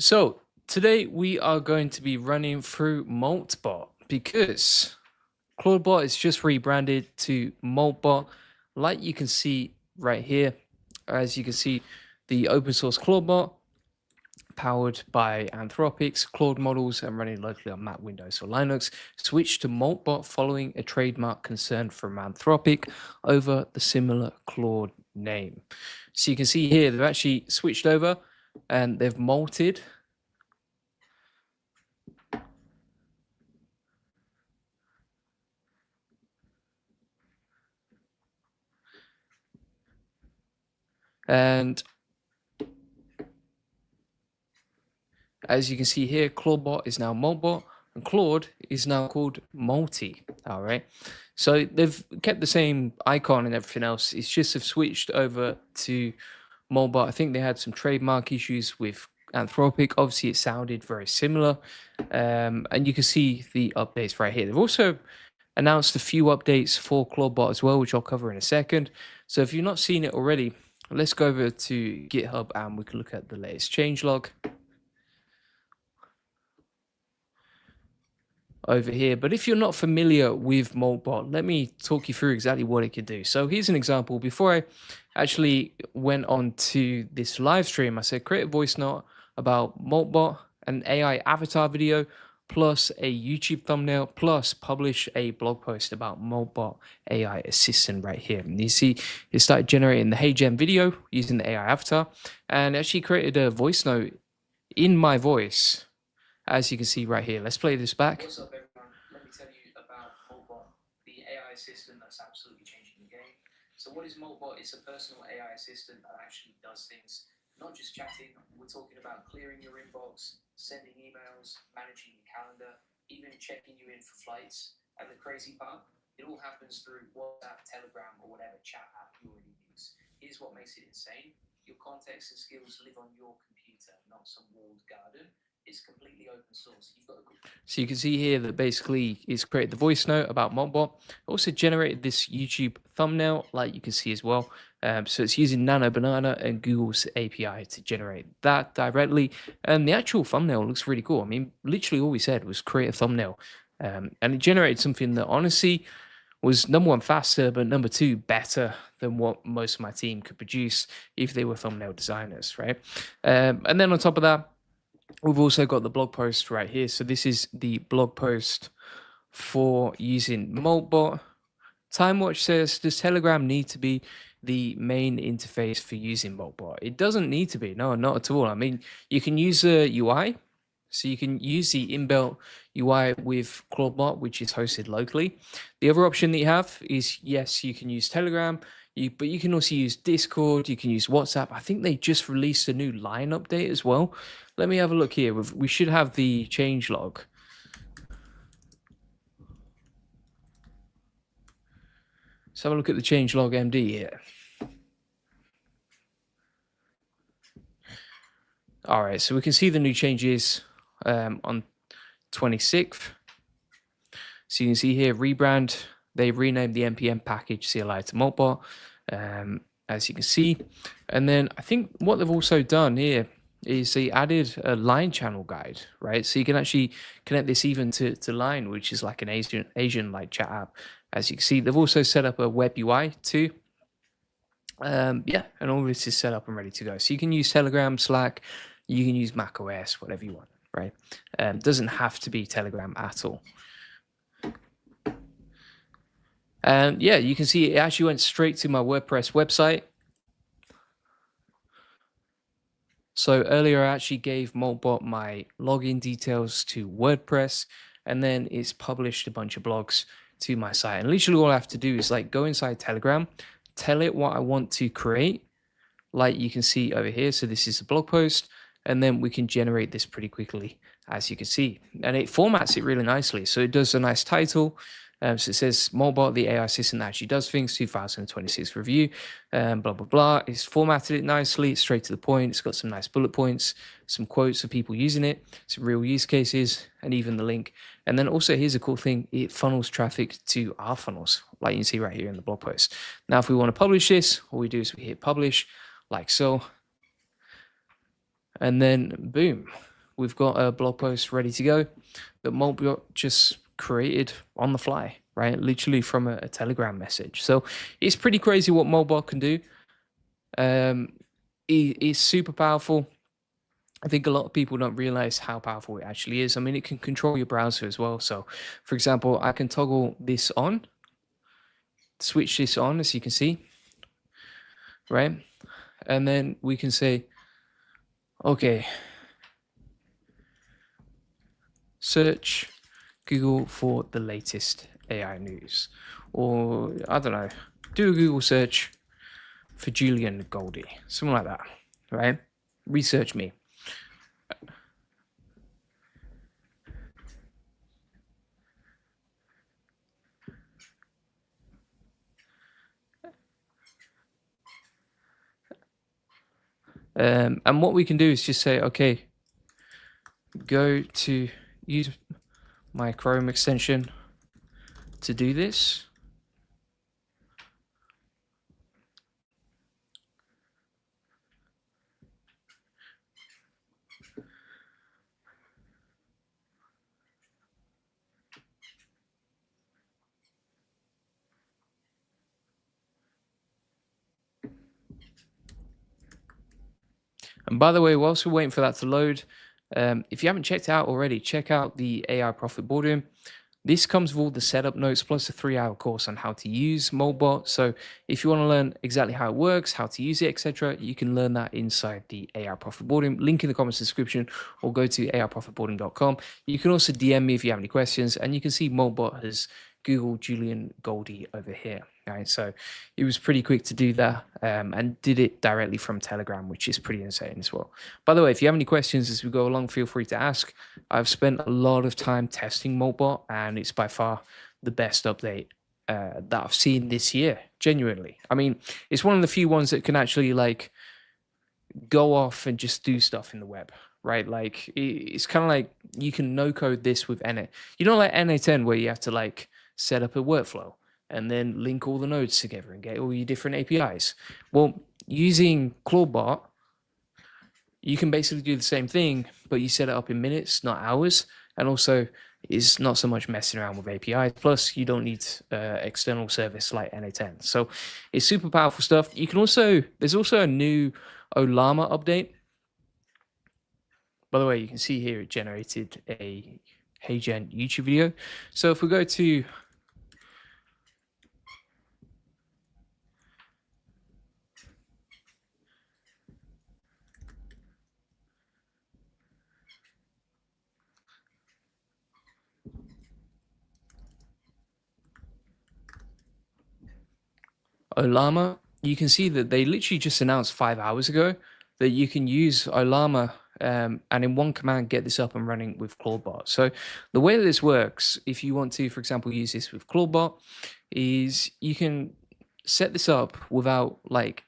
So today we are going to be running through Moltbot because Clawdbot is just rebranded to Moltbot. Like you can see right here, as you can see, the open source Clawdbot powered by Anthropic's Claude models and running locally on Mac, Windows, or Linux, switched to Moltbot following a trademark concern from Anthropic over the similar Claude name. So you can see here they've actually switched over and they've molted. And as you can see here, Clawdbot is now Moltbot, and Claude is now called Multi. All right. So they've kept the same icon and everything else. It's just they've switched over to Moltbot. I think they had some trademark issues with Anthropic. Obviously, it sounded very similar. And you can see the updates right here. They've also announced a few updates for Clawdbot as well, which I'll cover in a second. So if you've not seen it already, let's go over to GitHub and we can look at the latest changelog over here. But if you're not familiar with Moltbot, let me talk you through exactly what it can do. So here's an example. Before I actually went on to this live stream, I said create a voice note about Moltbot, an AI avatar video, plus a YouTube thumbnail, plus publish a blog post about Moltbot AI assistant right here. And you see it started generating the Hey Gen video using the AI avatar and actually created a voice note in my voice, as you can see right here. Let's play this back. What's up, everyone? Let me tell you about Moltbot, the AI assistant that's absolutely changing the game. So what is Moltbot? It's a personal AI assistant that actually does things, not just chatting. We're talking about clearing your inbox, sending emails, managing your calendar, even checking you in for flights. And the crazy part, it all happens through WhatsApp, Telegram, or whatever chat app you already use. Here's what makes it insane. Your context and skills live on your computer, not some walled garden. It's completely open source. So you can see here that basically it's created the voice note about Moltbot. Also generated this YouTube thumbnail, like you can see as well. So it's using Nano Banana and Google's API to generate that directly. And the actual thumbnail looks really cool. I mean, literally all we said was create a thumbnail. And it generated something that honestly was number one, faster, but number two, better than what most of my team could produce if they were thumbnail designers, right? And then on top of that, we've also got the blog post right here. So this is the blog post for using Moltbot. TimeWatch says, does Telegram need to be the main interface for using Moltbot? It doesn't need to be. No, not at all. I mean, you can use a UI. So you can use the inbuilt UI with Clawdbot, which is hosted locally. The other option that you have is, yes, you can use Telegram, but you can also use Discord, you can use WhatsApp. I think they just released a new line update as well. Let me have a look here. We should have the changelog. Let's have a look at the changelog MD here. All right, so we can see the new changes on 26th. So you can see here, rebrand. They renamed the NPM package CLI to Moltbot, as you can see. And then I think what they've also done here is they added a Line channel guide, right? So you can actually connect this even to Line, which is like an Asian like chat app. As you can see, they've also set up a web UI too. Yeah, and all this is set up and ready to go. So you can use Telegram, Slack, you can use macOS, whatever you want, right? Doesn't have to be Telegram at all. And yeah, you can see it actually went straight to my WordPress website. So earlier I actually gave Moltbot my login details to WordPress, and then it's published a bunch of blogs to my site. And literally all I have to do is like go inside Telegram, tell it what I want to create, like you can see over here. So this is a blog post, and then we can generate this pretty quickly, as you can see. And it formats it really nicely. So it does a nice title. So it says Moltbot, the AI assistant that actually does things, 2026 review, blah, blah, blah. It's formatted it nicely, it's straight to the point. It's got some nice bullet points, some quotes of people using it, some real use cases, and even the link. And then also here's a cool thing. It funnels traffic to our funnels, like you can see right here in the blog post. Now, if we want to publish this, all we do is we hit publish, like so. And then boom, we've got a blog post ready to go that Moltbot just created on the fly, right? Literally from a Telegram message. So it's pretty crazy what Moltbot can do. It's super powerful. I think a lot of people don't realize how powerful it actually is. I mean, it can control your browser as well. So, for example, I can toggle this on, switch this on, as you can see, right? And then we can say, okay, search Google for the latest AI news. Or, I don't know, do a Google search for Julian Goldie, something like that, right? Research me. And what we can do is just say, okay, go to use my Chrome extension to do this. And by the way, whilst we're waiting for that to load, if you haven't checked it out already, check out the AI Profit Boardroom. This comes with all the setup notes plus a 3-hour course on how to use Moltbot. So if you want to learn exactly how it works, how to use it, etc., you can learn that inside the AI Profit Boardroom. Link in the comments description, or go to aiprofitboardroom.com. You can also DM me if you have any questions, and you can see Moltbot has Google Julian Goldie over here. Right, so it was pretty quick to do that, and did it directly from Telegram, which is pretty insane as well. By the way, if you have any questions as we go along, feel free to ask. I've spent a lot of time testing Moltbot, and it's by far the best update that I've seen this year, genuinely. I mean, it's one of the few ones that can actually like go off and just do stuff in the web, right? Like it's kind of like you can no code this with NA. You know, like NA10 where you have to like set up a workflow and then link all the nodes together and get all your different APIs. Well, using Clawdbot, you can basically do the same thing, but you set it up in minutes, not hours. And also, it's not so much messing around with APIs. Plus, you don't need external service like NA10. So it's super powerful stuff. You can also, there's also a new Olama update. By the way, you can see here it generated a HeyGen YouTube video. So if we go to Olama, you can see that they literally just announced 5 hours ago that you can use Olama and in one command get this up and running with Clawdbot. So the way that this works, if you want to, for example, use this with Clawdbot, is you can set this up without like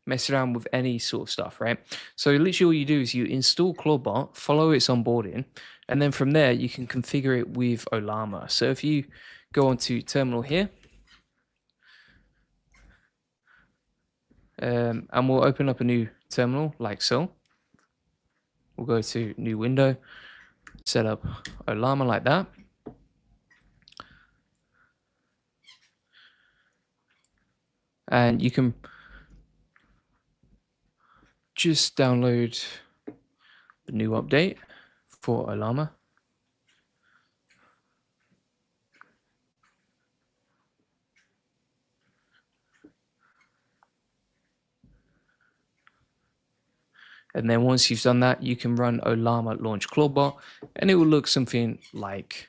messing around with any sort of stuff, right? So literally all you do is you install Clawdbot, follow its onboarding, and then from there you can configure it with Olama. So if you go onto terminal here, and we'll open up a new terminal like so. We'll go to new window, set up Olama like that. And you can just download the new update for Olama. And then once you've done that, you can run Olama launch Clawdbot, and it will look something like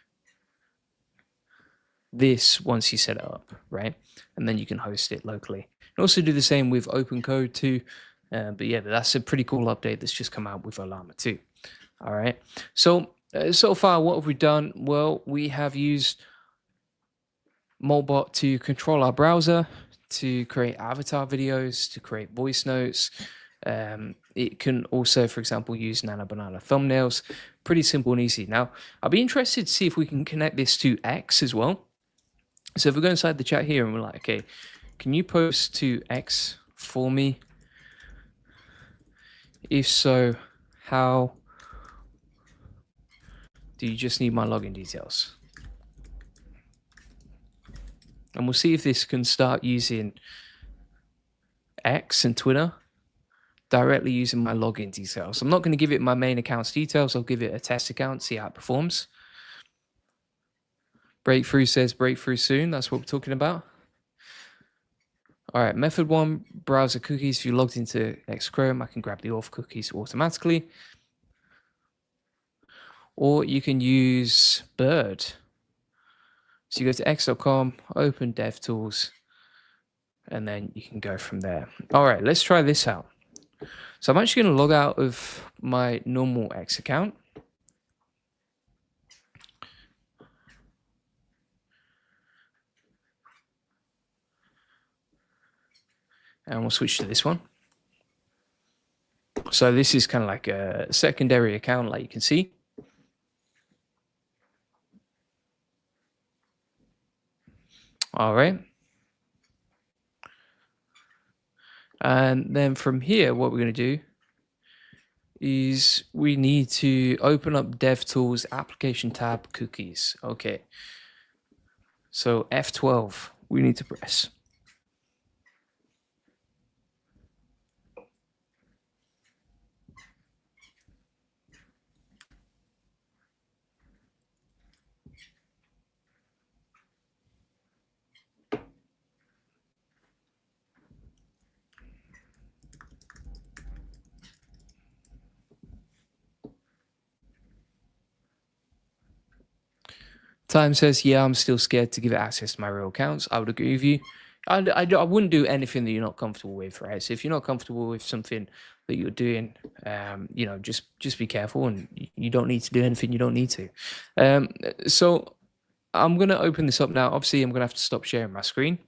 this once you set it up, right? And then you can host it locally. And also do the same with open code too. But yeah, that's a pretty cool update that's just come out with Olama too. All right. So so far, what have we done? Well, we have used Moltbot to control our browser, to create avatar videos, to create voice notes. It can also, for example, use Nana Banana thumbnails. Pretty simple and easy. Now, I'll be interested to see if we can connect this to X as well. So if we go inside the chat here and we're like, okay, can you post to X for me? If so, how Do you just need my login details? And we'll see if this can start using X and Twitter directly using my login details. I'm not going to give it my main account's details. I'll give it a test account, see how it performs. Breakthrough says breakthrough soon. That's what we're talking about. All right, method 1, browser cookies. If you logged into X Chrome, I can grab the auth cookies automatically. Or you can use Bird. So you go to x.com, open DevTools, and then you can go from there. All right, let's try this out. So I'm actually going to log out of my normal X account. And we'll switch to this one. So this is kind of like a secondary account, like you can see. All right. And then from here, what we're going to do is we need to open up DevTools application tab cookies. Okay. So F12 we need to press. Time says, yeah, I'm still scared to give it access to my real accounts. I would agree with you. I wouldn't do anything that you're not comfortable with, right? So if you're not comfortable with something that you're doing, you know, just be careful, and you don't need to do anything you don't need to. So I'm going to open this up now. Obviously, I'm going to have to stop sharing my screen.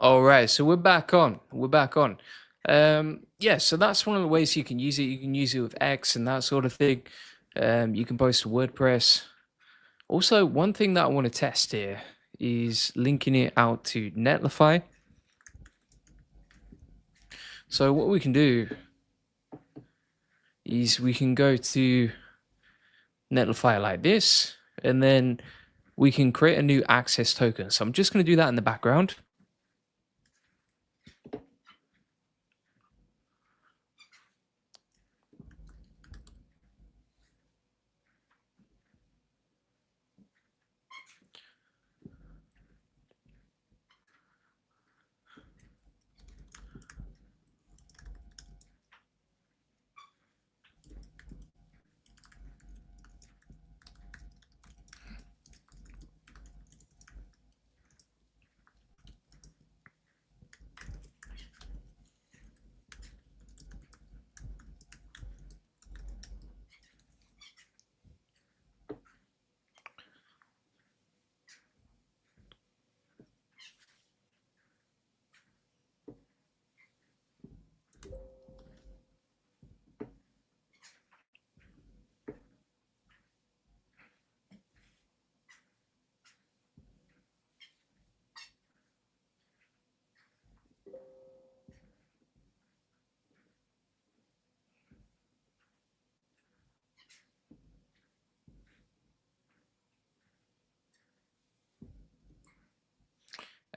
All right, so we're back on. We're back on. Yeah, so that's one of the ways you can use it. You can use it with X and that sort of thing. You can post to WordPress. Also, one thing that I want to test here is linking it out to Netlify. So what we can do is we can go to Netlify like this, and then we can create a new access token. So I'm just going to do that in the background.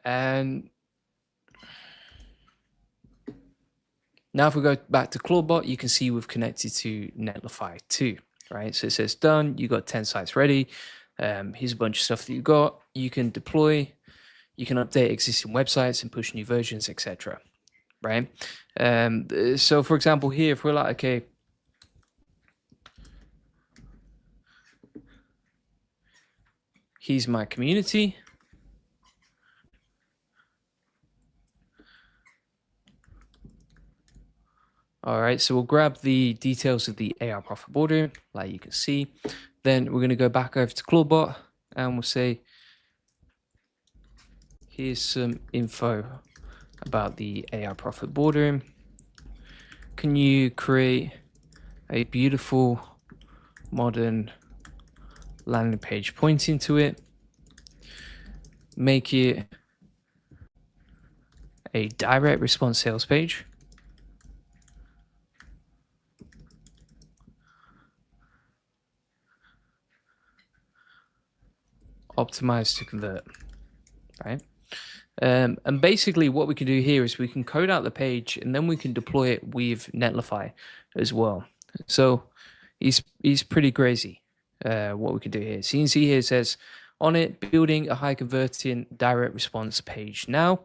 And now if we go back to Clawdbot, you can see we've connected to Netlify too, right? So it says done, you got 10 sites ready. Here's a bunch of stuff that you got. You can deploy, you can update existing websites and push new versions, etc. Right? So for example, here, if we're like, okay, here's my community. All right, so we'll grab the details of the AI profit boardroom, like you can see. Then we're going to go back over to Clawdbot and we'll say, here's some info about the AI profit boardroom. Can you create a beautiful modern landing page pointing to it? Make it a direct response sales page. Optimize to convert, right? And basically what we can do here is we can code out the page and then we can deploy it with Netlify as well. So it's pretty crazy what we can do here. So you can see here it says on it, building a high converting direct response page now.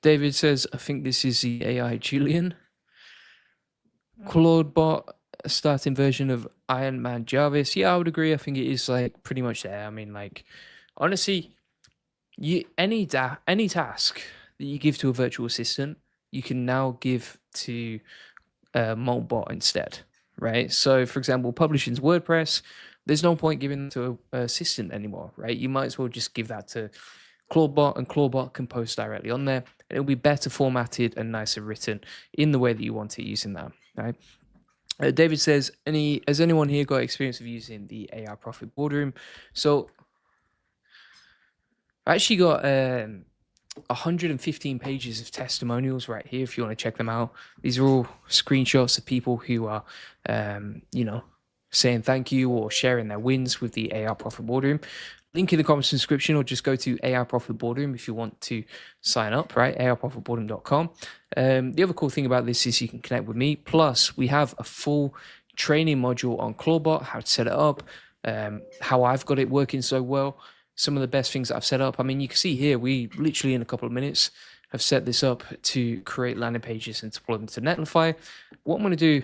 David says, I think this is the AI Julian. Clawdbot starting version of Iron Man Jarvis. Yeah, I would agree. I think it is like pretty much there. I mean, like honestly, any task that you give to a virtual assistant, you can now give to Moltbot instead, right? So, for example, publishing's WordPress. There's no point giving to an assistant anymore, right? You might as well just give that to Clawdbot, and Clawdbot can post directly on there. And it'll be better formatted and nicer written in the way that you want it using that, right? David says, has anyone here got experience of using the AI Profit Boardroom? So I actually got 115 pages of testimonials right here if you want to check them out. These are all screenshots of people who are, saying thank you or sharing their wins with the AI Profit Boardroom. Link in the comments description, or just go to AI Profit Boardroom if you want to sign up, right? AIprofitboardroom.com. The other cool thing about this is you can connect with me. Plus, we have a full training module on Clawdbot, how to set it up, how I've got it working so well, some of the best things that I've set up. I mean, you can see here, we literally in a couple of minutes have set this up to create landing pages and deploy them to Netlify. What I'm going to do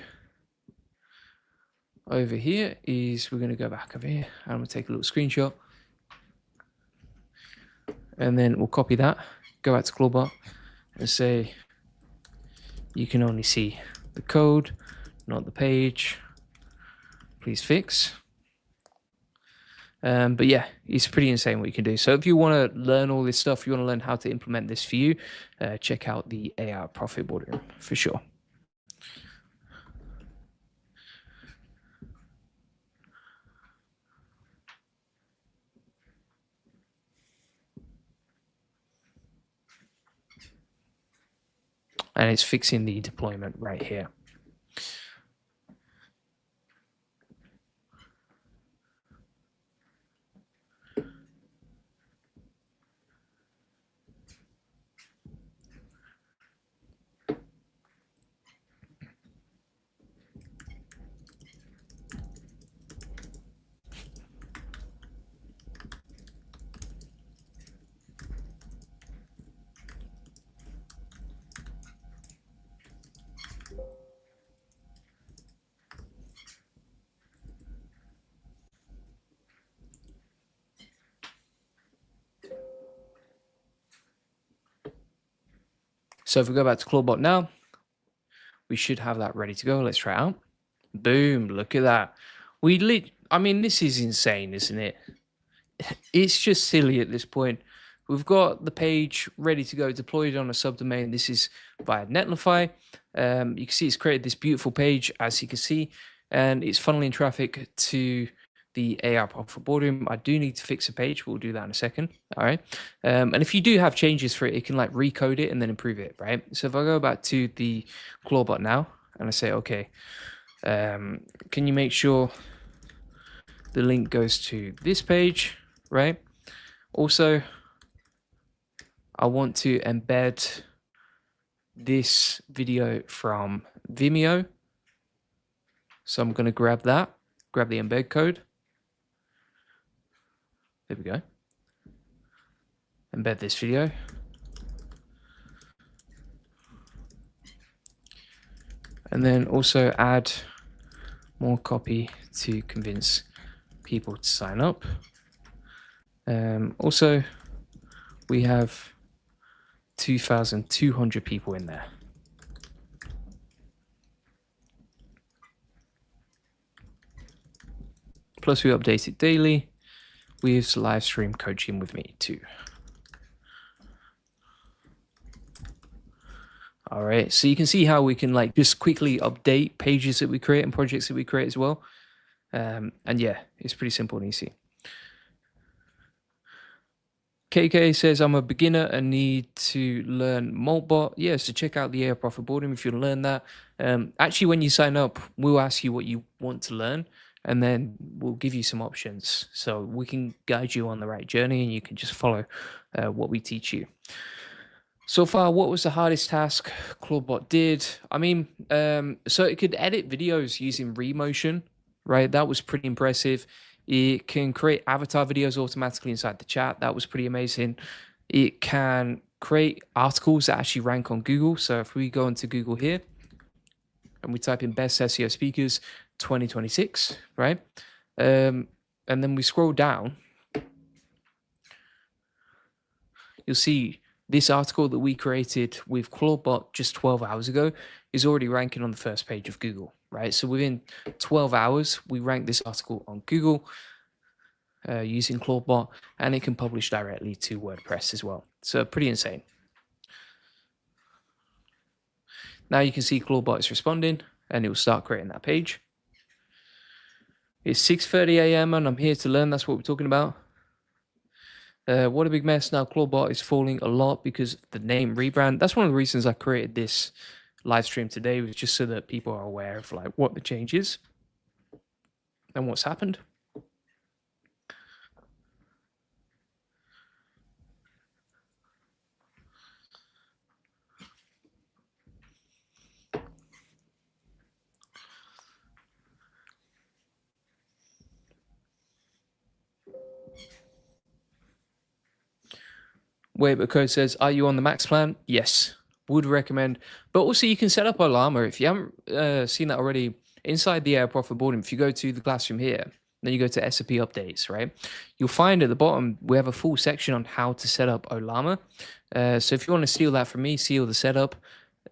over here is we're going to go back over here. I'm going to take a little screenshot. And then we'll copy that, go back to Clawdbot and say, you can only see the code, not the page. Please fix. But yeah, it's pretty insane what you can do. So if you want to learn all this stuff, you want to learn how to implement this for you, check out the AI Profit Boardroom for sure. And it's fixing the deployment right here. So if we go back to Clawdbot now, we should have that ready to go. Let's try it out. Boom, look at that. I mean, this is insane, isn't it? It's just silly at this point. We've got the page ready to go, deployed on a subdomain. This is via Netlify. You can see it's created this beautiful page, as you can see, and it's funneling traffic to the AI Profit Boardroom. I do need to fix a page. We'll do that in a second. All right. And if you do have changes for it, it can like recode it and then improve it, right? So if I go back to the Clawbot now and I say, okay, can you make sure the link goes to this page, right? Also, I want to embed this video from Vimeo. So I'm going to grab the embed code. There we go. Embed this video. And then also add more copy to convince people to sign up. Also, we have 2,200 people in there. Plus we update it daily with live stream coaching with me too. All right, so you can see how we can like just quickly update pages that we create and projects that we create as well. And yeah, it's pretty simple and easy. KK says, I'm a beginner and need to learn Moltbot. Yeah, so check out the AI Profit Boardroom if you want to learn that. Actually, when you sign up, we'll ask you what you want to learn, and then we'll give you some options. So we can guide you on the right journey, and you can just follow what we teach you. So far, what was the hardest task Clawdbot did? I mean, so it could edit videos using remotion, right? That was pretty impressive. It can create avatar videos automatically inside the chat. That was pretty amazing. It can create articles that actually rank on Google. So if we go into Google here and we type in best SEO speakers 2026, right? And then we scroll down, you'll see this article that we created with Clawdbot just 12 hours ago is already ranking on the first page of Google, right? So within 12 hours, we ranked this article on Google using Clawdbot, and it can publish directly to WordPress as well. So pretty insane. Now you can see Clawdbot is responding, and it will start creating that page. It's 6:30 a.m. and I'm here to learn. That's what we're talking about. What a big mess. Now Clawdbot is falling a lot because of the name rebrand. That's one of the reasons I created this live stream today, was just so that people are aware of like what the change is and what's happened. Wait, but Code says, are you on the max plan? Yes, would recommend. But also you can set up Olama if you haven't seen that already inside the AI Profit Boardroom. If you go to the classroom here, then you go to SAP updates, right? You'll find at the bottom, we have a full section on how to set up Olama. So if you want to steal that from me, steal the setup,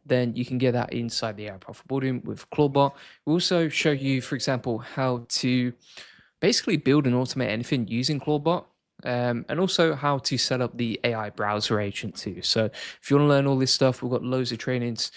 then you can get that inside the AI Profit Boardroom with Clawdbot. We also show you, for example, how to basically build and automate anything using Clawdbot. And also how to set up the AI browser agent too. So if you want to learn all this stuff, we've got loads of trainings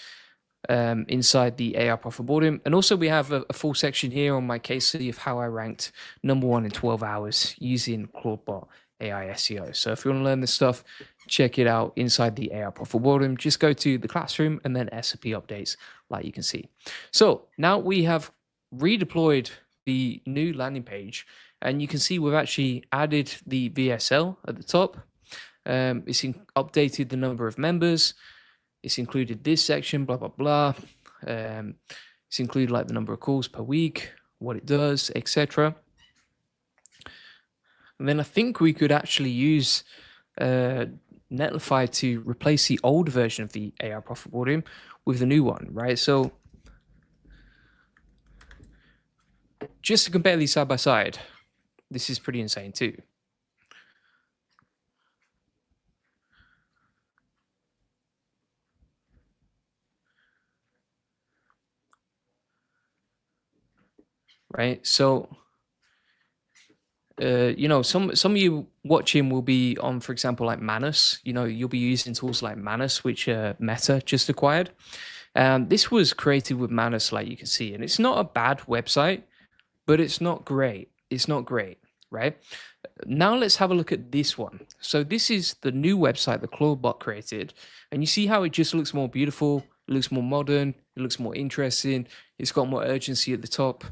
inside the AI Profit Boardroom. And also we have a full section here on my case study of how I ranked #1 in 12 hours using Clawdbot AI SEO. So if you want to learn this stuff, check it out inside the AI Profit Boardroom. Just go to the classroom and then SOP updates like you can see. So now we have redeployed the new landing page, and you can see we've actually added the VSL at the top. It's updated the number of members. It's included this section, blah, blah, blah. It's included like the number of calls per week, what it does, etc. And then I think we could actually use Netlify to replace the old version of the AI Profit Boardroom with the new one, right? So just to compare these side by side, this is pretty insane too. Right? So some of you watching will be on, for example, like Manus. You'll be using tools like Manus, which Meta just acquired. This was created with Manus, like you can see, and it's not a bad website, but it's not great. It's not great, right? Now let's have a look at this one. So this is the new website that Clawdbot created, and you see how it just looks more beautiful, it looks more modern, it looks more interesting, it's got more urgency at the top.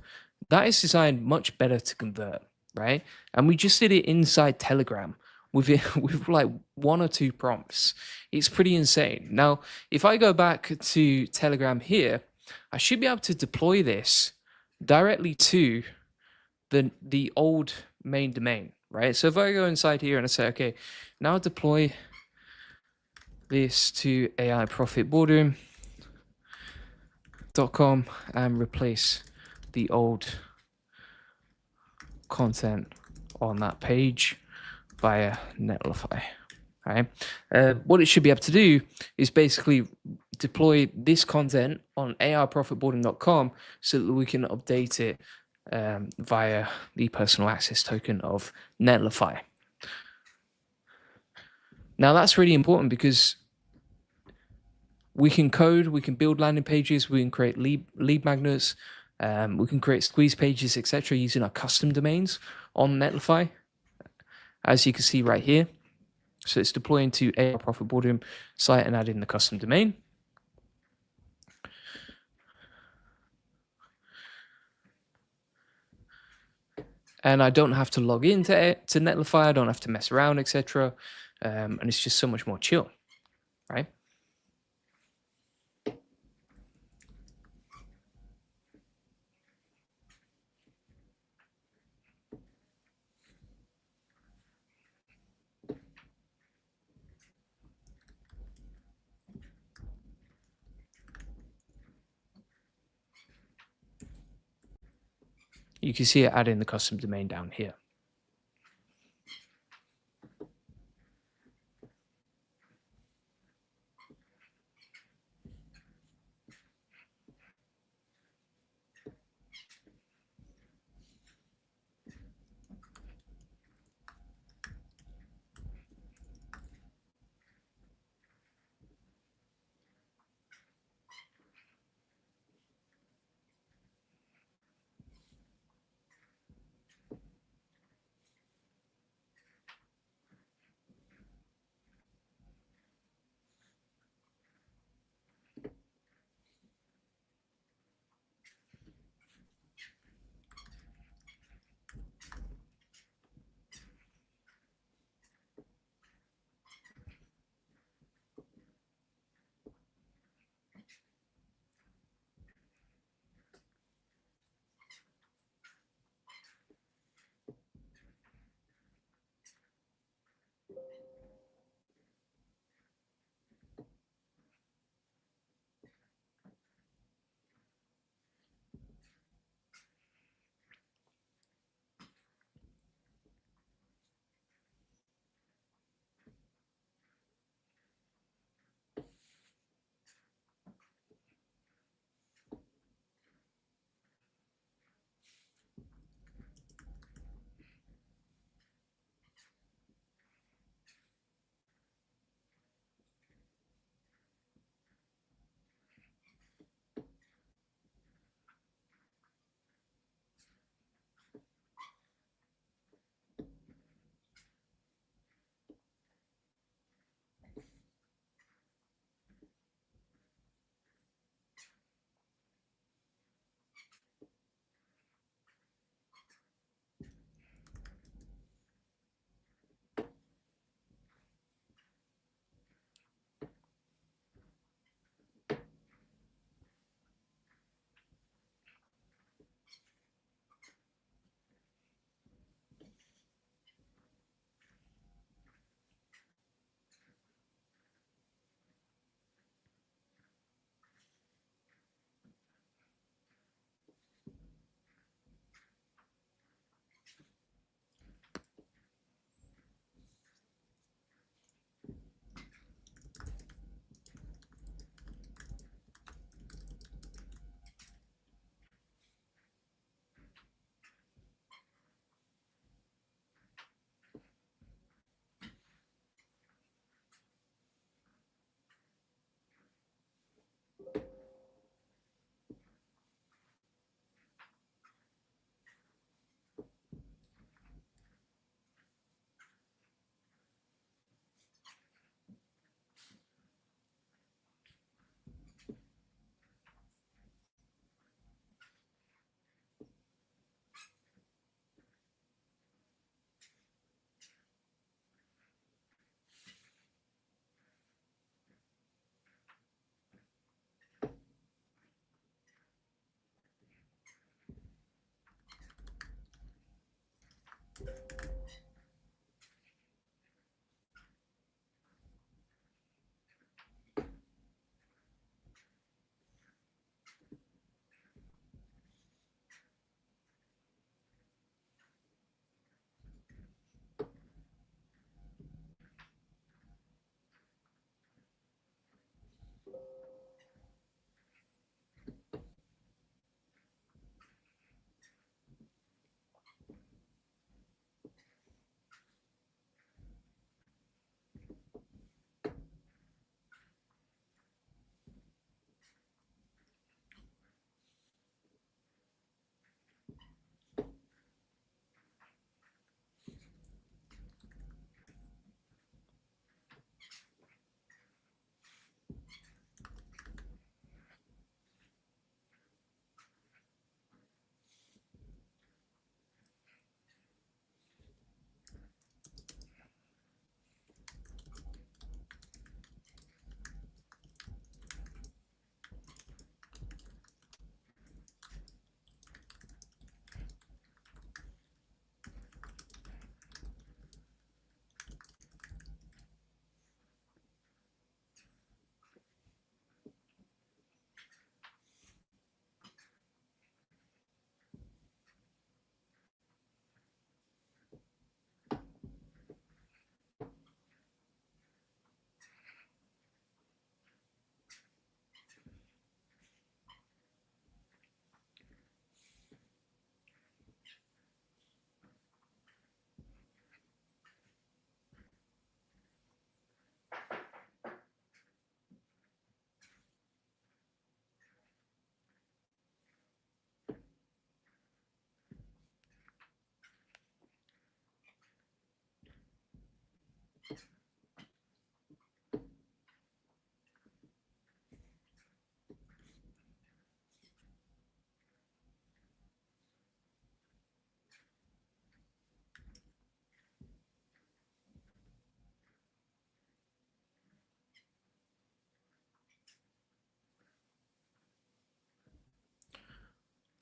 That is designed much better to convert, right? And we just did it inside Telegram with with like 1 or 2 prompts. It's pretty insane. Now, if I go back to Telegram here, I should be able to deploy this directly to the old main domain, right? So if I go inside here and I say, okay, now deploy this to AIProfitBoardroom.com and replace the old content on that page via Netlify. Right. What it should be able to do is basically deploy this content on AIProfitBoardroom.com so that we can update it via the personal access token of Netlify. Now that's really important because we can code, we can build landing pages, we can create lead magnets, we can create squeeze pages, etc., using our custom domains on Netlify, as you can see right here. So it's deploying to AI Profit Boardroom site and adding the custom domain. And I don't have to log into Netlify, I don't have to mess around, etc. And it's just so much more chill, right? You can see it adding the custom domain down here.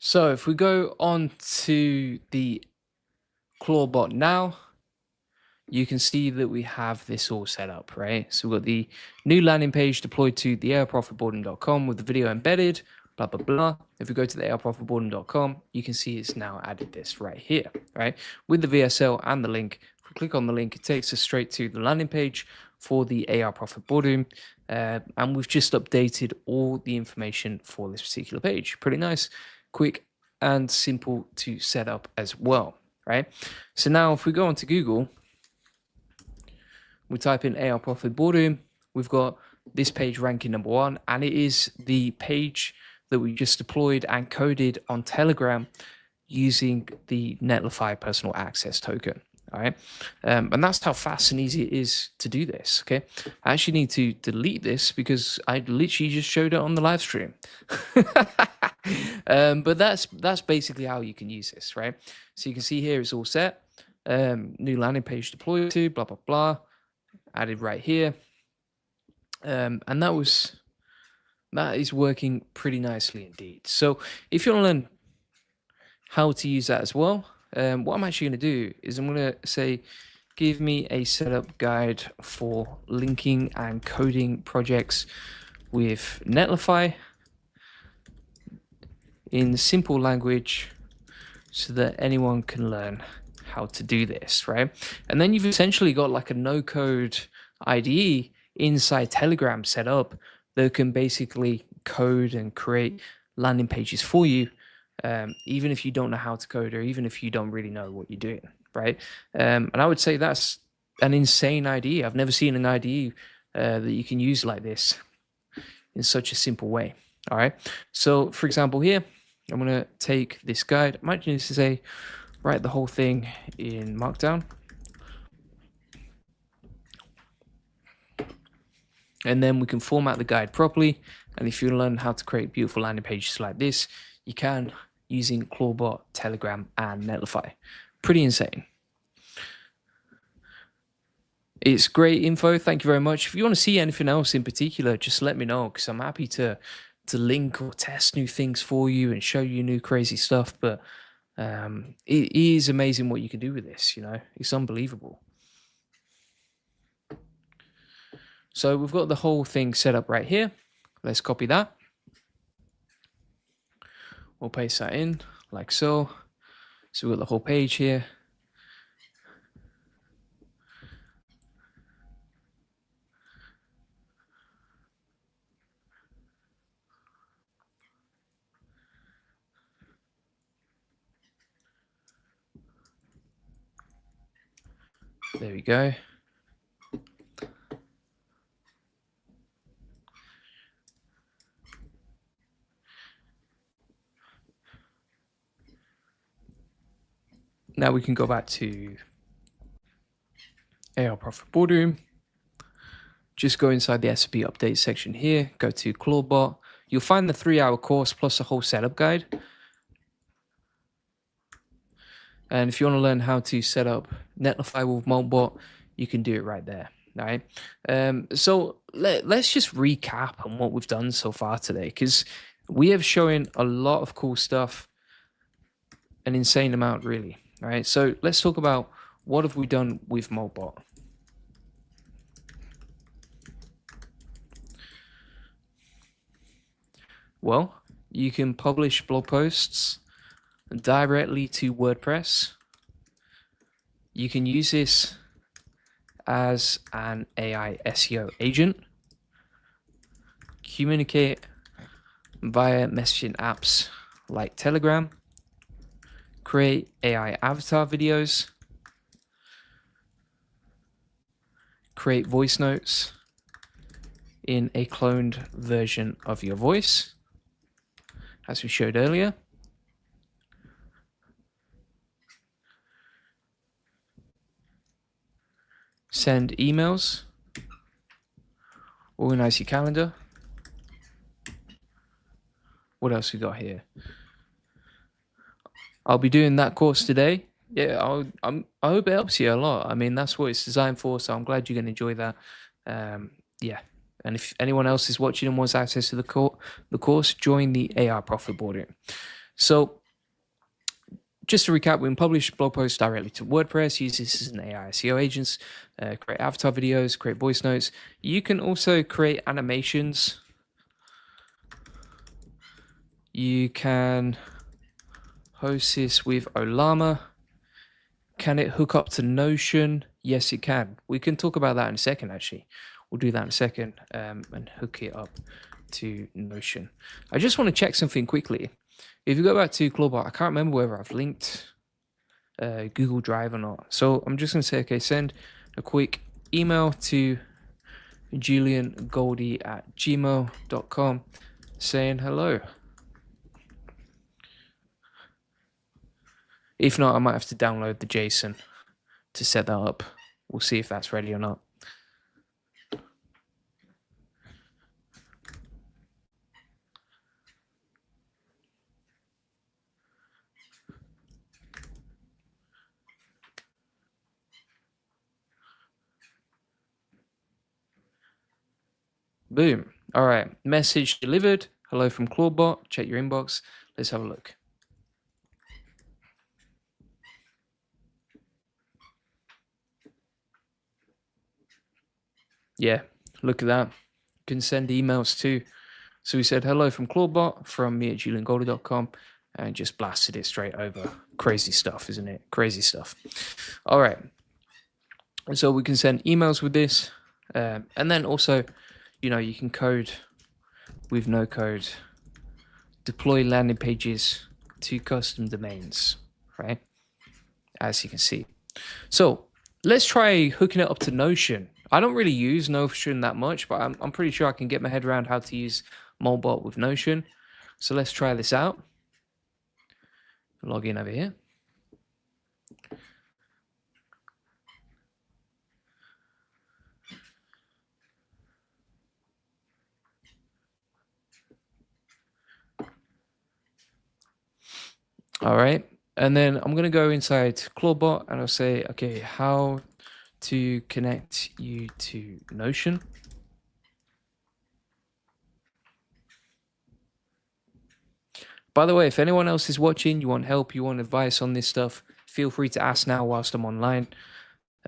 So if we go on to the Clawbot now, you can see that we have this all set up, right? So we've got the new landing page deployed to the airprofitboarding.com with the video embedded, blah, blah, blah. If we go to the airprofitboarding.com, you can see it's now added this right here, right? With the VSL and the link. If we click on the link, it takes us straight to the landing page for the AR Profit Boardroom. And we've just updated all the information for this particular page. Pretty nice, quick, and simple to set up as well, right? So now if we go onto Google, we type in AR Profit Boardroom, we've got this page ranking #1, and it is the page that we just deployed and coded on Telegram using the Netlify personal access token. All right. And that's how fast and easy it is to do this. Okay. I actually need to delete this because I literally just showed it on the live stream. But that's basically how you can use this, right? So you can see here it's all set. New landing page deployed to, blah, blah, blah. Added right here. And that is working pretty nicely indeed. So if you want to learn how to use that as well, what I'm actually going to do is I'm going to say, give me a setup guide for linking and coding projects with Netlify in simple language so that anyone can learn how to do this, right? And then you've essentially got like a no-code IDE inside Telegram set up that can basically code and create landing pages for you, even if you don't know how to code or even if you don't really know what you're doing, right? And I would say that's an insane IDE. I've never seen an IDE that you can use like this in such a simple way. All right. So for example, here, I'm going to take this guide. I might just say, write the whole thing in Markdown. And then we can format the guide properly. And if you learn how to create beautiful landing pages like this, you can using Clawdbot, Telegram, and Netlify. Pretty insane. It's great info. Thank you very much. If you want to see anything else in particular, just let me know because I'm happy to link or test new things for you and show you new crazy stuff. But It is amazing what you can do with this, you know, it's unbelievable. So we've got the whole thing set up right here. Let's copy that. We'll paste that in like so. So we've got the whole page here. There we go. Now we can go back to AR Profit Boardroom. Just go inside the SAP update section here, go to Clawdbot. You'll find the 3-hour course plus a whole setup guide. And if you want to learn how to set up Netlify with Moltbot, you can do it right there. Right. So let's just recap on what we've done so far today, because we have shown a lot of cool stuff, an insane amount, really. All right. So let's talk about what have we done with Moltbot. Well, you can publish blog posts directly to WordPress. You can use this as an AI SEO agent, communicate via messaging apps like Telegram, create AI avatar videos, create voice notes in a cloned version of your voice, as we showed earlier. Send emails, organize your calendar. What else we got here? I'll be doing that course today. Yeah, I hope it helps you a lot. I mean, that's what it's designed for, so I'm glad you're going to enjoy that. Yeah, and if anyone else is watching and wants access to the course, join the AR Profit Boardroom. So just to recap, we can publish blog posts directly to WordPress, use this as an AI SEO agent, create avatar videos, create voice notes. You can also create animations. You can host this with Olama. Can it hook up to Notion? Yes, it can. We can talk about that in a second, actually. We'll do that in a second and hook it up to Notion. I just want to check something quickly. If you go back to Clawdbot, I can't remember whether I've linked Google Drive or not. So I'm just going to say, okay, send a quick email to juliangoldie@gmail.com saying hello. If not, I might have to download the JSON to set that up. We'll see if that's ready or not. Boom. All right. Message delivered. Hello from Clawdbot. Check your inbox. Let's have a look. Yeah, look at that. You can send emails too. So we said hello from Clawdbot from me at juliangoldie.com and just blasted it straight over. Crazy stuff, isn't it? Crazy stuff. All right. And so we can send emails with this. And then also, you know, you can code with no code, deploy landing pages to custom domains, right? As you can see. So let's try hooking it up to Notion. I don't really use Notion that much, but I'm pretty sure I can get my head around how to use Moltbot with Notion. So let's try this out. Log in over here. All right. And then I'm going to go inside Clawdbot and I'll say, okay, how to connect you to Notion. By the way, if anyone else is watching, you want help, you want advice on this stuff, feel free to ask now whilst I'm online.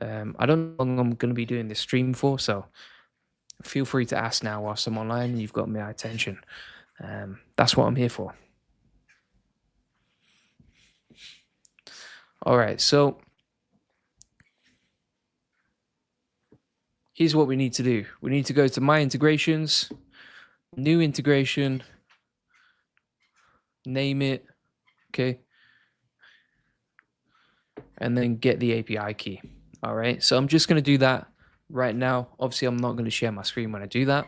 I don't know how long I'm going to be doing this stream for, so feel free to ask now whilst I'm online and you've got my attention. That's what I'm here for. All right, so here's what we need to do. We need to go to My Integrations, New Integration, name it, okay, and then get the API key. All right, so I'm just going to do that right now. Obviously, I'm not going to share my screen when I do that.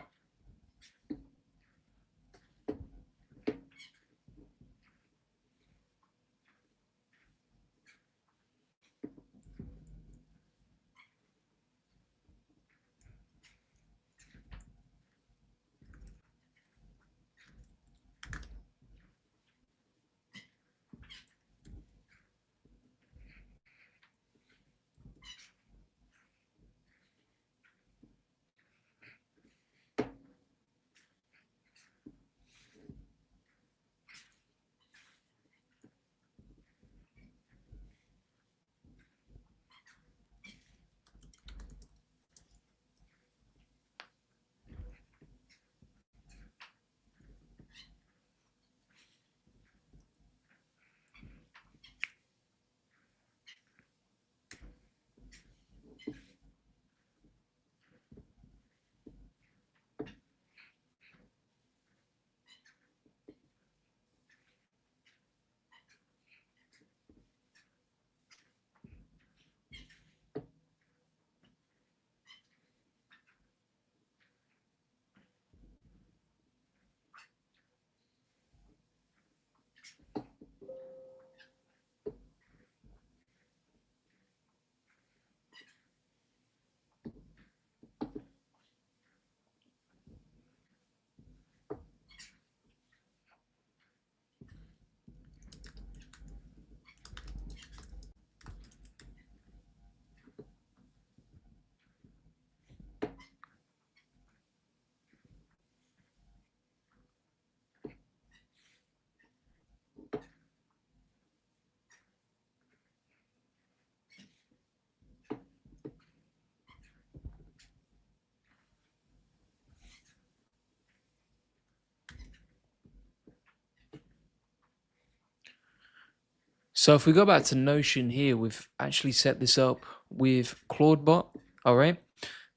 So if we go back to Notion here, we've actually set this up with Clawdbot. All right.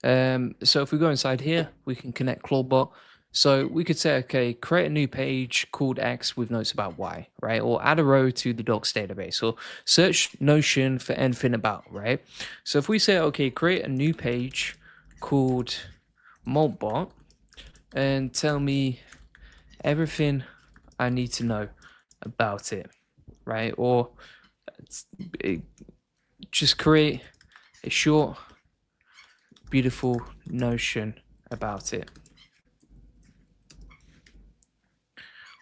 So if we go inside here, we can connect Clawdbot. So we could say, okay, create a new page called X with notes about Y, right? Or add a row to the docs database, or search Notion for anything about, right? So if we say, okay, create a new page called Moltbot and tell me everything I need to know about it, right? Or just create a short, beautiful notion about it.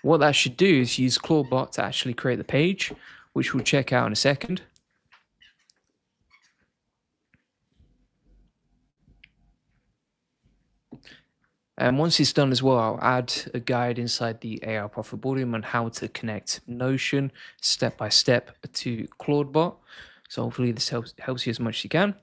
What that should do is use Clawdbot to actually create the page, which we'll check out in a second. And once it's done as well, I'll add a guide inside the AI Profit Boardroom on how to connect Notion step by step to Clawdbot. So hopefully this helps you as much as you can.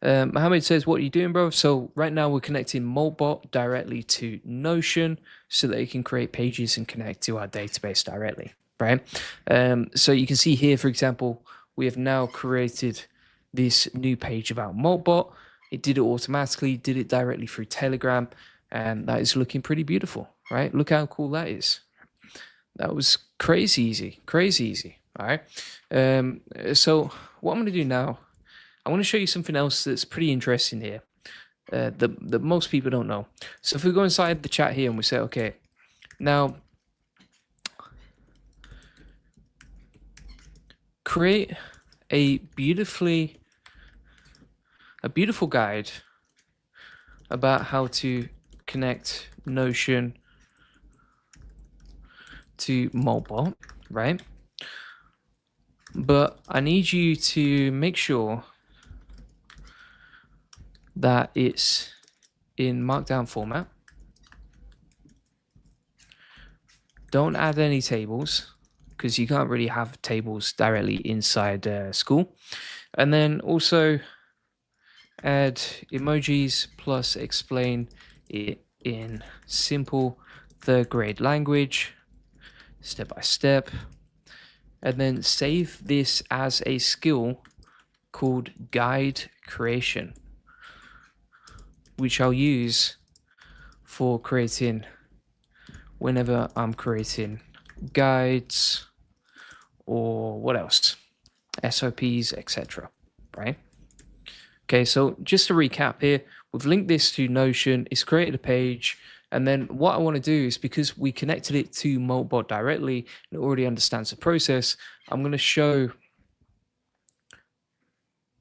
Mohammed says, what are you doing, bro? So right now we're connecting Moltbot directly to Notion so that it can create pages and connect to our database directly, right? So you can see here, for example, we have now created this new page about Moltbot. It did it automatically, did it directly through Telegram, and that is looking pretty beautiful, right? Look how cool that is. That was crazy easy, all right? So what I'm going to do now, I want to show you something else that's pretty interesting here that most people don't know. So if we go inside the chat here and we say, okay, now create a beautiful guide about how to connect Notion to Moltbot, right? But I need you to make sure that it's in markdown format. Don't add any tables because you can't really have tables directly inside school. And then also add emojis plus explain it in simple third grade language, step by step. And then save this as a skill called guide creation, which I'll use for creating whenever I'm creating guides or what else, SOPs, etc. Right? Okay, so just to recap here, we've linked this to Notion, it's created a page, and then what I want to do is, because we connected it to Moltbot directly and it already understands the process, I'm going to show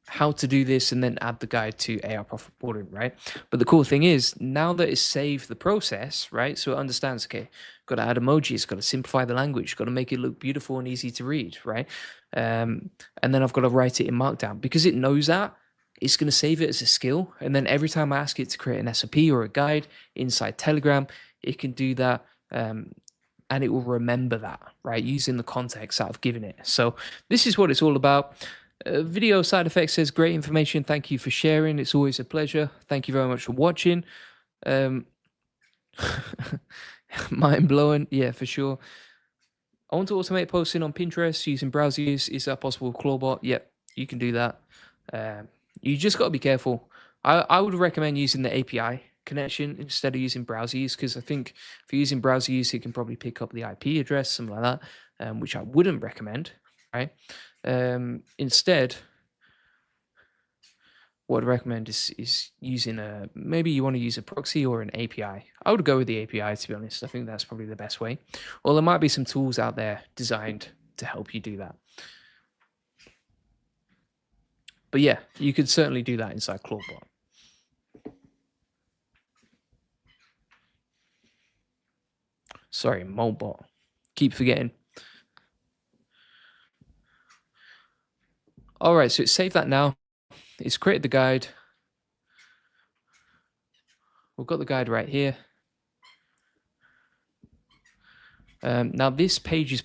how to do this and then add the guide to AI profit reporting, right? But the cool thing is, now that it's saved the process, right? So it understands, okay, got to add emojis, got to simplify the language, got to make it look beautiful and easy to read, right? And then I've got to write it in Markdown. Because it knows that, it's going to save it as a skill. And then every time I ask it to create an SOP or a guide inside Telegram, it can do that. And it will remember that, right? Using the context that I've given it. So this is what it's all about. Video side effects says great information. Thank you for sharing. It's always a pleasure. Thank you very much for watching. Mind blowing. Yeah, for sure. I want to automate posting on Pinterest using browser use. Is that possible with Clawdbot? Yep, you can do that. You just got to be careful. I would recommend using the API connection instead of using browser use, because I think if you're using browser use, it can probably pick up the IP address, something like that, which I wouldn't recommend, right? Instead, what I'd recommend is using maybe you want to use a proxy or an API. I would go with the API, to be honest. I think that's probably the best way. Or there might be some tools out there designed to help you do that. But yeah, you could certainly do that inside Clawdbot. Sorry, Moltbot. Keep forgetting. All right, so it's saved that now. It's created the guide. We've got the guide right here. Now this page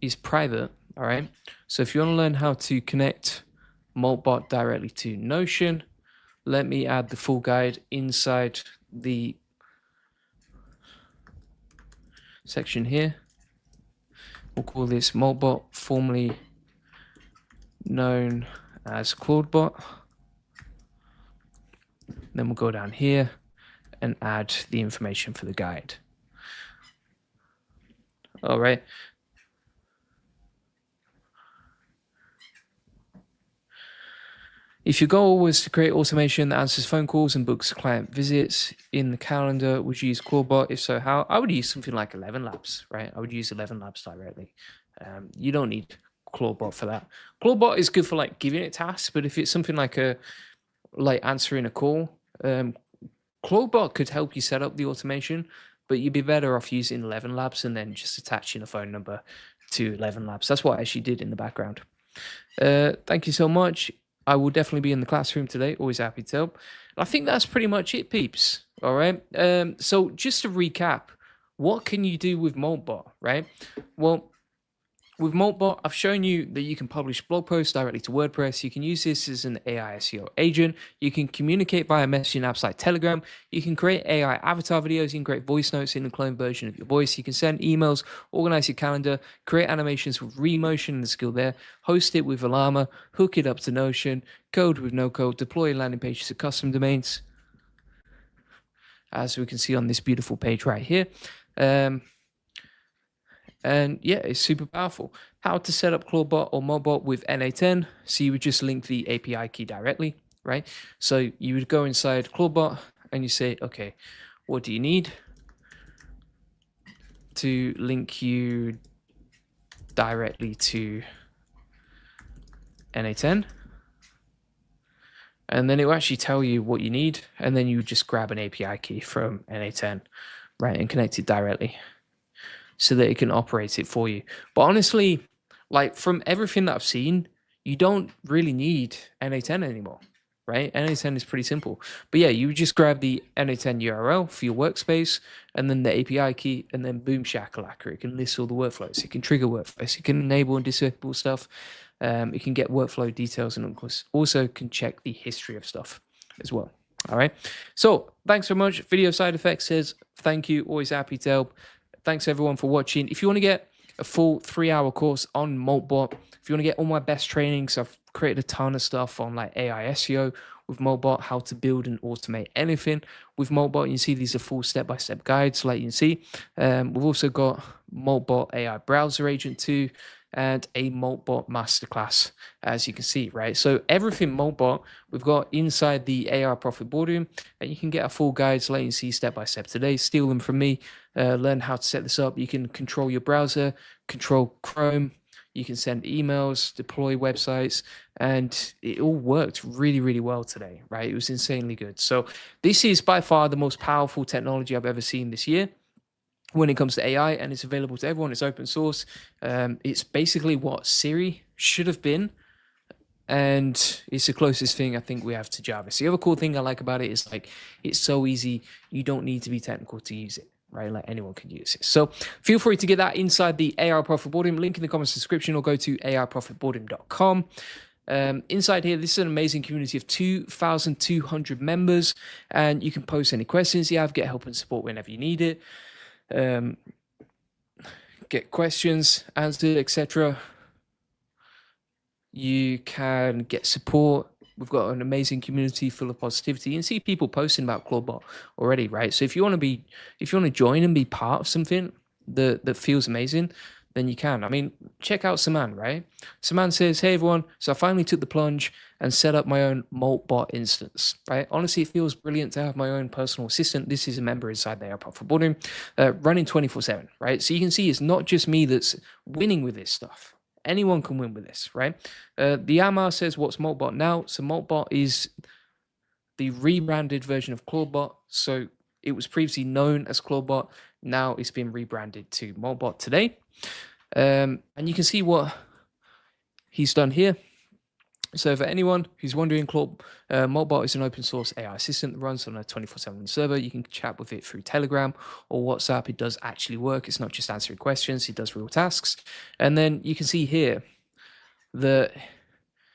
is private, all right? So if you want to learn how to connect Moltbot directly to Notion, let me add the full guide inside the section here. We'll call this Moltbot, formerly known as Clawdbot. Then we'll go down here and add the information for the guide. All right. If your goal was to create automation that answers phone calls and books client visits in the calendar, would you use Clawdbot? If so, how? I would use something like 11 Labs, right? I would use 11 Labs directly. You don't need Clawdbot for that. Clawdbot is good for like giving it tasks, but if it's something like answering a call, Clawdbot could help you set up the automation, but you'd be better off using 11 Labs and then just attaching a phone number to 11 Labs. That's what I actually did in the background. Thank you so much. I will definitely be in the classroom today. Always happy to help. I think that's pretty much it, peeps. All right. So just to recap, what can you do with Moltbot, right? Well, with Moltbot, I've shown you that you can publish blog posts directly to WordPress. You can use this as an AI SEO agent. You can communicate via messaging apps like Telegram. You can create AI avatar videos. You can create voice notes in a cloned version of your voice. You can send emails, organize your calendar, create animations with Remotion and the skill there, host it with Alama, hook it up to Notion, code with no code, deploy landing pages to custom domains, as we can see on this beautiful page right here. And yeah, it's super powerful. How to set up Clawdbot or Moltbot with NA10. So you would just link the API key directly, right? So you would go inside Clawdbot and you say, okay, what do you need to link you directly to NA10? And then it will actually tell you what you need. And then you would just grab an API key from NA10, right, and connect it directly, so that it can operate it for you. But honestly, like from everything that I've seen, you don't really need NA10 anymore. right? NA10 is pretty simple. But yeah, you would just grab the NA10 URL for your workspace and then the API key, and then boom shakalaka. It can list all the workflows. It can trigger workflows. It can enable and disable stuff. It can get workflow details, and of course also can check the history of stuff as well. All right. So thanks so much. Video Side Effects says thank you. Always happy to help. Thanks everyone for watching. If you want to get a full 3-hour course on Moltbot, if you want to get all my best trainings, I've created a ton of stuff on like AI SEO with Moltbot, how to build and automate anything with Moltbot. You can see these are full step-by-step guides, like you can see. We've also got Moltbot AI Browser Agent 2 and a Moltbot Masterclass, as you can see, right? So everything Moltbot we've got inside the AI Profit Boardroom, and you can get our full guides, like you see, step-by-step today. Steal them from me, learn how to set this up. You can control your browser, control Chrome, you can send emails, deploy websites, and it all worked really, really well today, right? It was insanely good. So this is by far the most powerful technology I've ever seen this year when it comes to AI, and it's available to everyone. It's open source. It's basically what Siri should have been, and it's the closest thing I think we have to Jarvis. The other cool thing I like about it is like it's so easy. You don't need to be technical to use it, right? Like anyone can use it. So feel free to get that inside the AI Profit Boardroom. Link in the comments description, or go to aiprofitboardroom.com. Inside here, this is an amazing community of 2,200 members, and you can post any questions you have, get help and support whenever you need it. Get questions answered, etc. You can get support. We've got an amazing community full of positivity. You can see people posting about Clawdbot already, right? So if you want to join and be part of something that feels amazing, then you can. I mean, check out Saman, right? Saman says, hey everyone, so I finally took the plunge and set up my own Moltbot instance, right? Honestly, it feels brilliant to have my own personal assistant. This is a member inside the AI Profit Boardroom, running 24/7, right? So you can see it's not just me that's winning with this stuff. Anyone can win with this, right? The Amar says, what's Moltbot now? So Moltbot is the rebranded version of Clawdbot. So it was previously known as Clawdbot. Now it's been rebranded to Moltbot today. And you can see what he's done here. So for anyone who's wondering, Moltbot is an open source AI assistant that runs on a 24/7 server. You can chat with it through Telegram or WhatsApp. It does actually work. It's not just answering questions. It does real tasks. And then you can see here that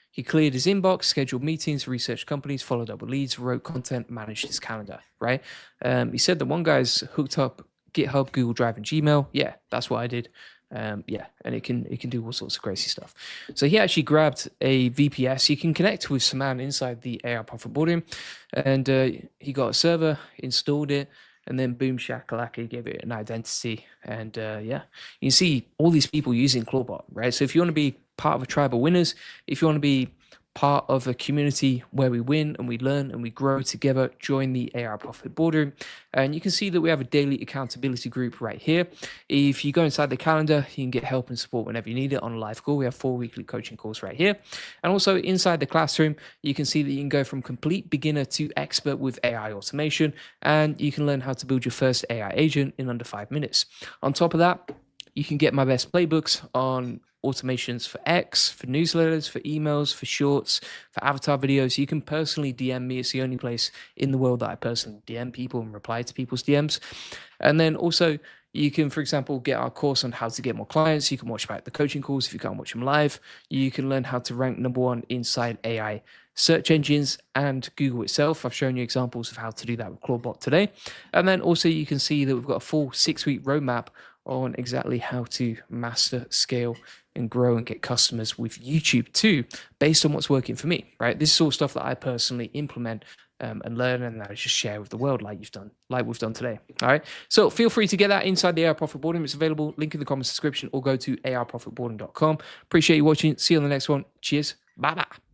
he cleared his inbox, scheduled meetings, researched companies, followed up with leads, wrote content, managed his calendar, right? He said that one guy's hooked up GitHub, Google Drive, and Gmail. Yeah, that's what I did. Yeah, and it can do all sorts of crazy stuff. So he actually grabbed a VPS. You can connect with Saman inside the AI Profit Boardroom, and he got a server, installed it, and then boom shakalaka, he gave it an identity. And yeah, you can see all these people using Clawdbot, right? So if you want to be part of a tribe of winners, if you want to be part of a community where we win and we learn and we grow together, join the AI Profit Boardroom. And you can see that we have a daily accountability group right here. If you go inside the calendar, you can get help and support whenever you need it on a live call. We have 4 weekly coaching calls right here. And also inside the classroom, you can see that you can go from complete beginner to expert with AI automation, and you can learn how to build your first AI agent in under 5 minutes. On top of that, you can get my best playbooks on automations for X, for newsletters, for emails, for shorts, for avatar videos. You can personally DM me. It's the only place in the world that I personally DM people and reply to people's DMs. And then also you can, for example, get our course on how to get more clients. You can watch back the coaching calls if you can't watch them live. You can learn how to rank #1 inside AI search engines and Google itself. I've shown you examples of how to do that with Clawdbot today. And then also you can see that we've got a full 6-week roadmap on exactly how to master, scale, and grow and get customers with YouTube too, based on what's working for me, right? This is all stuff that I personally implement and learn, and I just share with the world like we've done today. All right. So feel free to get that inside the AI Profit Boardroom. It's available. Link in the comments description, or go to aiprofitboardroom.com. Appreciate you watching. See you on the next one. Cheers. Bye bye.